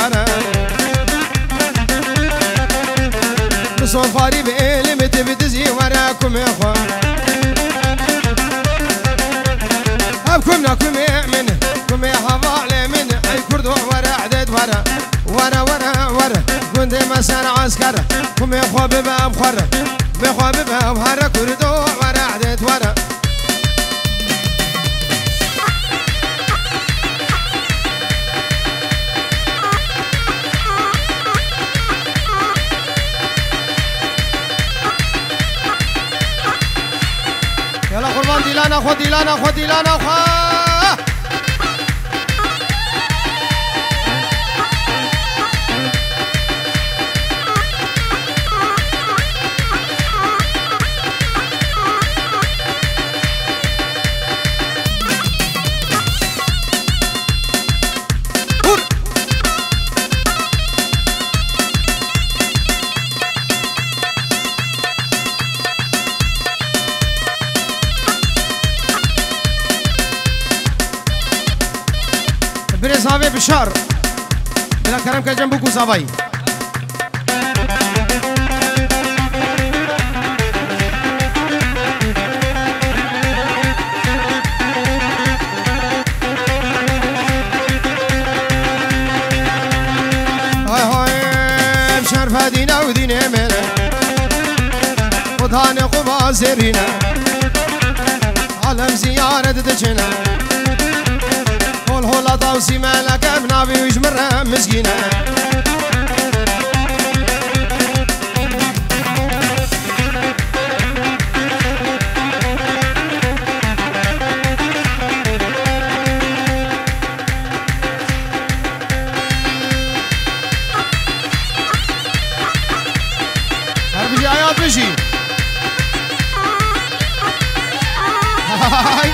ورا بصوفاري بإلم تبتزي وراكم يا اخوة أبكم لكم من كم يا حفالي من أي كردو ورا عدد ورا ورا ورا ورا كنت مسار عسكر كم يا اخوة ببا بخور بخوة ببا بخور كردو ورا عدد ورا يلا قربان ديلانا خو ديلانا خو ديلانا خو بريزاوي بشار بلا كرم كجنبو كوزاوي هاي هاي بشار فادينا ودينا منا وضهاني قبا زيرينا عالم زيارة دجنا هولا طاوسي مالك ابنابي ويجمرها مسكينة هربجي آيات بشي هاي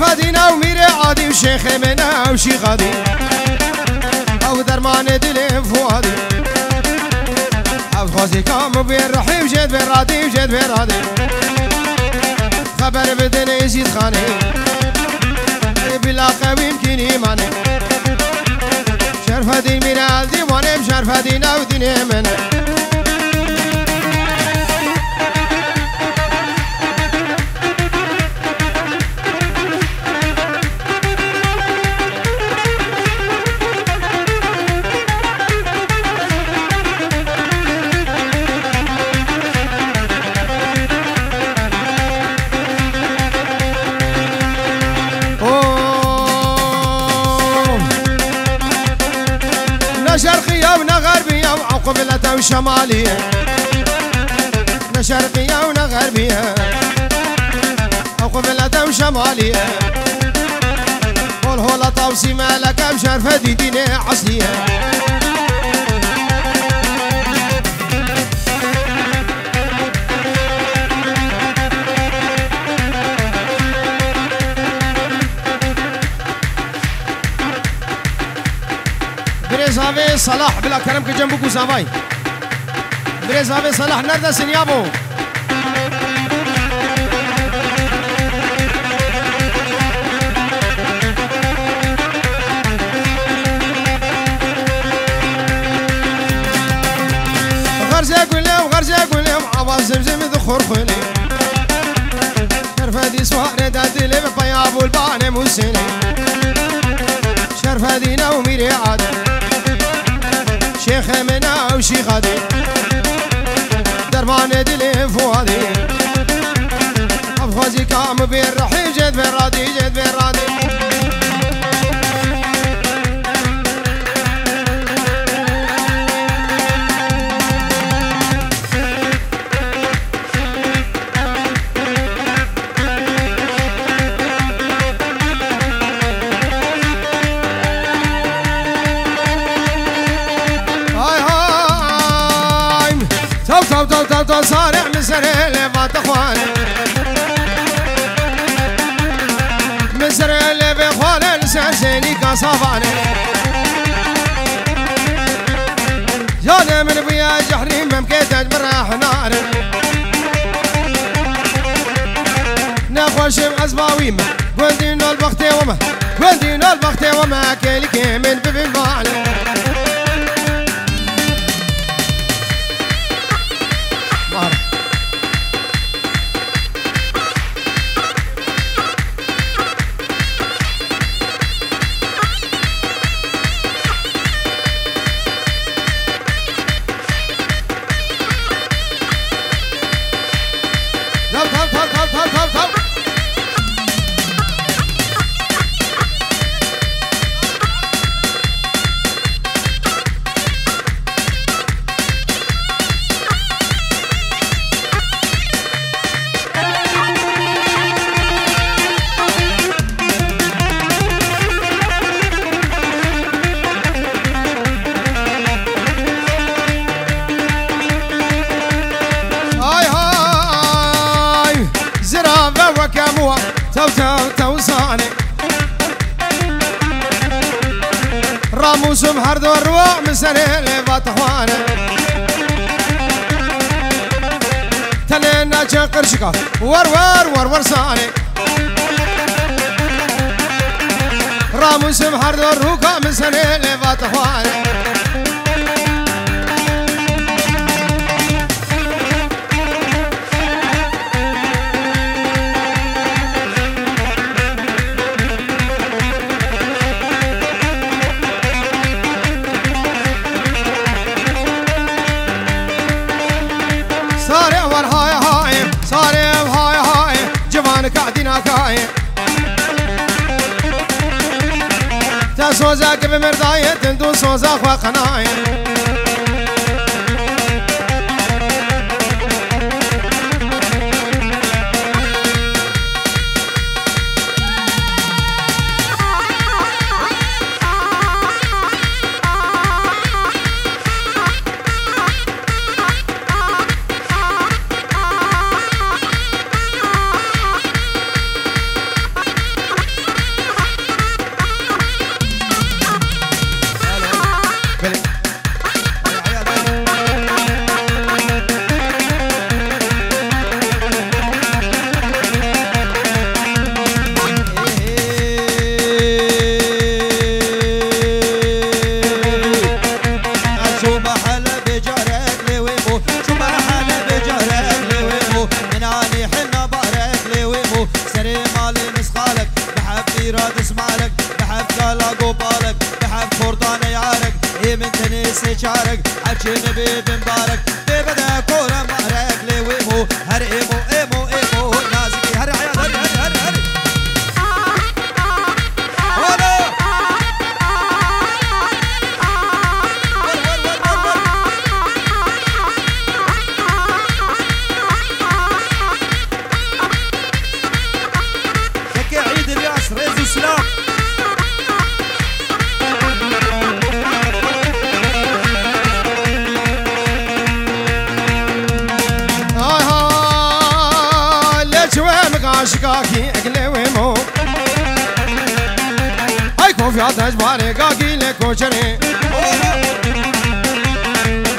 فادينا وميري عادي وشيخ منا وشي غادي او درمان دلي فؤادي عبد خوزي كام بين رحيم جد بين رادي وجد بين رادي خبر بدن يزيد خاني بلا قوي يمكن يماني شرف دين ميرا ديواني بشرف دينا وديني منا شرقية ونغربية وقبلة وشمالية شرقية ونغربية وقبلة وشمالية والهولة طاوسي مالك بشرفة ديني عصلية بريزاوي صلاح بلا كرم كجنبو كوزاوي بريزاوي صلاح نرد سنيابو غرزي قولي وعواز زمزم ذخور خلي شرفة دي سواري دادي لي بطياب والباني موسيني شرفة دينا وميري عادي شيخ منا وشي غادي درمان دلي فؤادي افخوزي كام بين رحيم جد بين رادي جد بين رادي مسري اللي باتخواني مسري اللي بخواني لسانسيني كصفاني جاني من بيا جحري ممكن تجبر حناني نخوش بأسباويم قندين البختي وما قندين البختي وما كيلك من ببن بالي راموس بحرد والرواع مسري اللي باتخواني تنينا جنقر شكا ور صاني راموس بحرد والرواع مسري اللي باتخواني سوزا كيف مرضاية تندو سوزا خوا قناية شارك حجين بيب مبارك ببدا كورة مهرك لويمو هر ايمو نازكي هر عيال هر شكي عيد الياس ريز وسلام شكاكي اقلي ويمو هاي كوفي عطاش باري كاكي لكو شري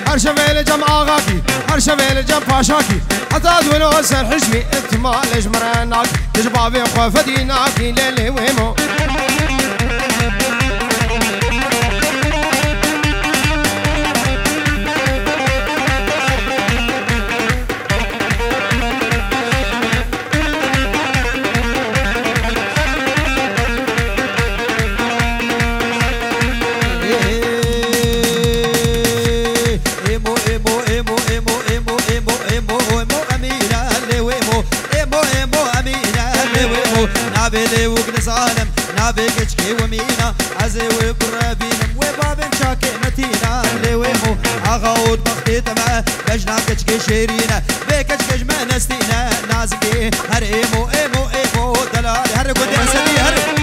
هرشفيل جم آغاكي هرشفيل جم باشاكي حتى دولو سر حجمي اكتمال اجمراناك تجبابي خوفديناكي ليلي ويمو نابلي وقنص عالم نابي كشكي ومينا عزي وقرابين وبابن شاكي متينا اللي ويمو عغاود بختي تمام بجنا كشكي شيرينا بكشكش ما نستينا نازكي هر ايمو دلالي هر قد اسدي هر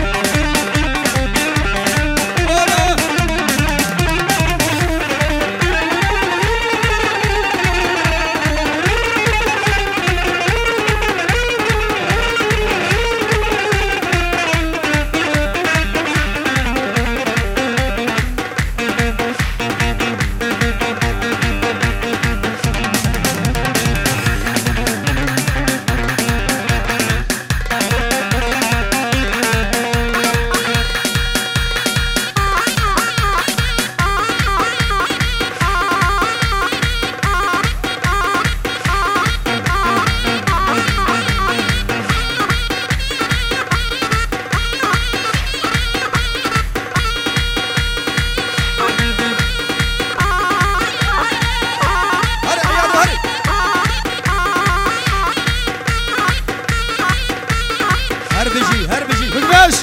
هربجي بالباش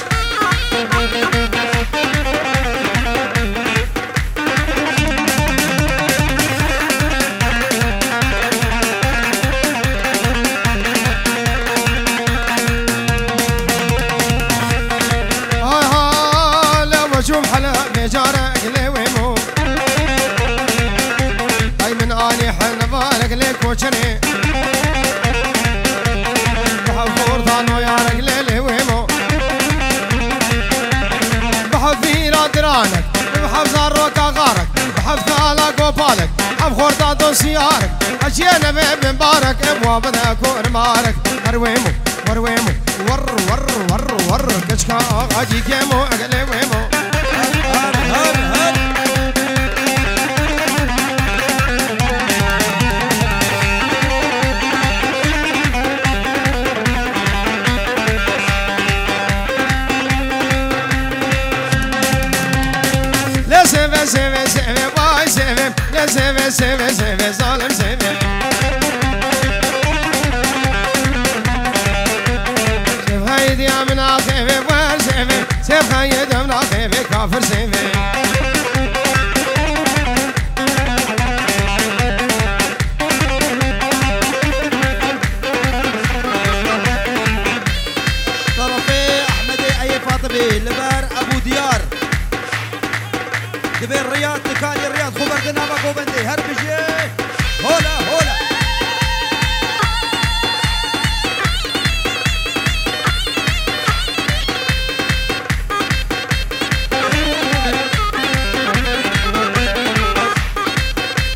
شوف حلا بجارك لي ويمو هاي من اني حن بارك لك وشني بحفور ثانو يا رجلي لي ويمو بحفير درانك بحف زاروك غارك بحف ثالك وبالك بحفور دادو سيارك اشيانا بمبارك ابواب ذاك ورمارك هرويمو ورويمو ور كشكا اجي كيمو اقلي ويمو سيفي باي سيفي لا سيفي ظالم سيفي سيف هايدي من عخيفي وين سيفي سيف هايدي من عخيفي كافر سيفي طرفي احمدي اي فاطمي لبار ابو ديار دبي الرياض تكالي الرياض خبر دنابا قوبندي هربجي هولا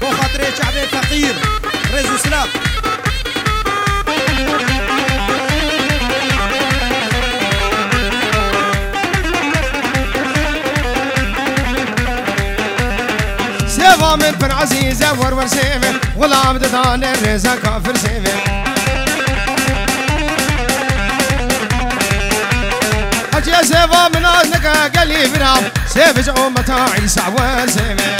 بو خاطري شعبي فقير ريزو سلام سيفا من بن عزيزة ورور سيفي غلام دثان الرزا كافر سيفي حجي سيفا من أذنك قلي برام سيف جعومة عيسى وسيفي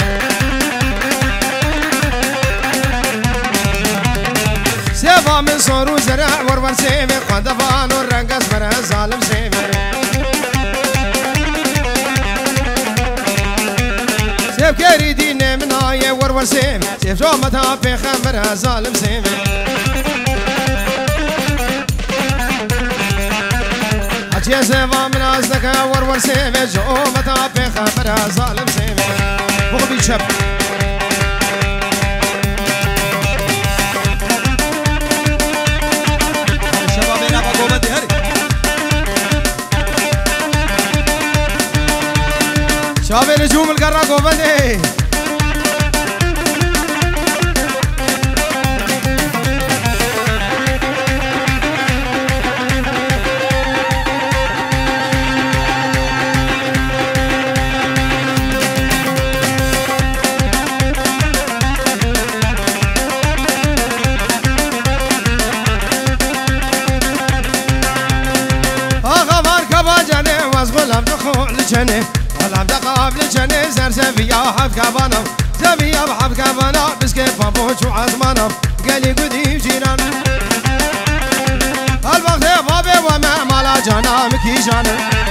سيفا من صور وزرع ورور سيفي قدفان والرقص مرة ظالم سيفي سيف كريدين من آية ورور سيف سيف جومتها في خمرها ظالم سيف حجي سيفا من أصدك ورور سيف جومتها في خمرها ظالم سيف بغبي شب شبابنا بقوبتي هري شباب نجوم القرى قوبتي غلام دخول جنة غلام دقاب لجنة زرزبيا حب كابانا زبيا بحب كابانا بسكيف بوش وعزمانا قالي قدي جيران الوقت يا بابي وما مالا جانا مكي جانا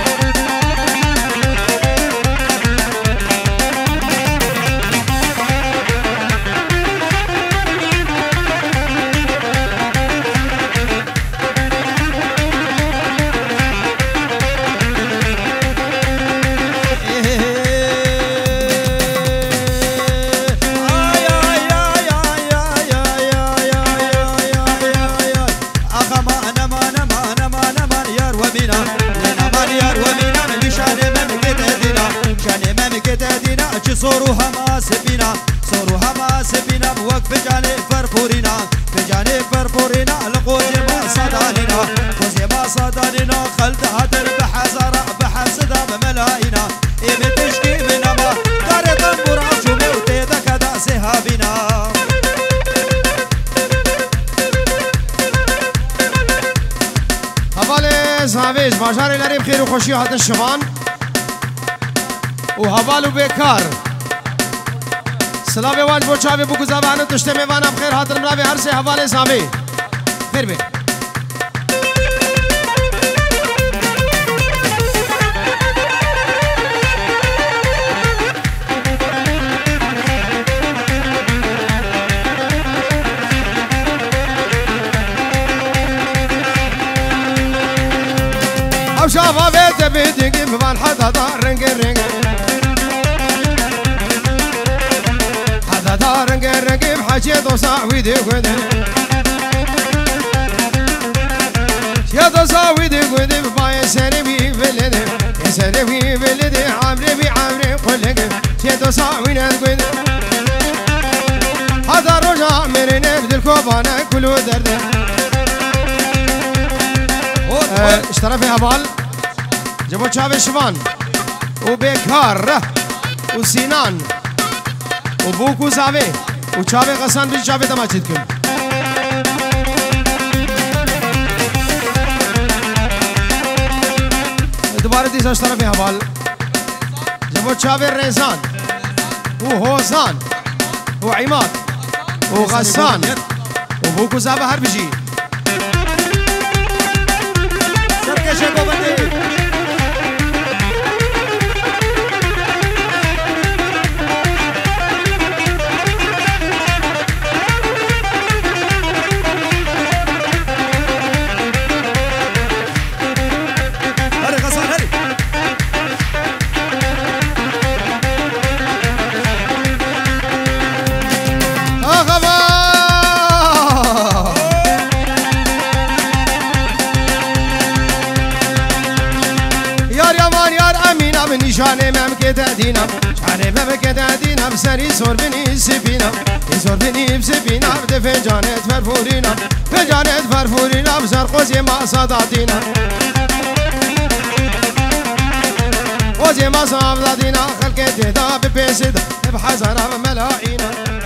صوروها ما سبينا صوروها ما سبينا بوقف جاني فرفورينا في جاني فرفورينا لقوزي ما صدانينا قوزي ما صدانينا خلد هدر بحزارة بحسدا بملاينا إيمي تشكي منا ما داري طنبور عجومي وتيدا كدا سهابينا هبالي صحابيش باجاري لاري بخير وخوشي هذا الشبان وهبالو بكار سلام واج بوچاوي بو گزابانو تشته میوان بخیر حاضر ملاوي هر سے حوالے صاحب خیر به شافا بيت بيتك ببان حدا رنج رنج حدا رنج رنج بحكي دوسا ويدي ويدي يا دوسا ويدي ويدي بباي سري بي بلدي سري بي بلدي عمري بي عمري قلق يا دوسا ويدي ويدي هذا رجع من نفذ الكوبانة كله درد اشترى فيها بال جابوا شافي شفان وبيكار وسينان وبوكو زافي وشافي غسان بيش شافي تماجدكم دوباره ديزا اشترى فيها بال جابوا شافي ريزان وهوزان وعماد وغسان وبوكو زافي هربجي شكو بدي هري غسان هري شانه ممکن تدینم شانه ممکن تدینم سری سر بنی سپینم سر بنی سپینم ده فنجانت فرفورینم فنجانت فرفورینم سرقوزی ما صداتینم قوزی ما صداتینم خلقت دا بپیسد بحزرم ملاعینم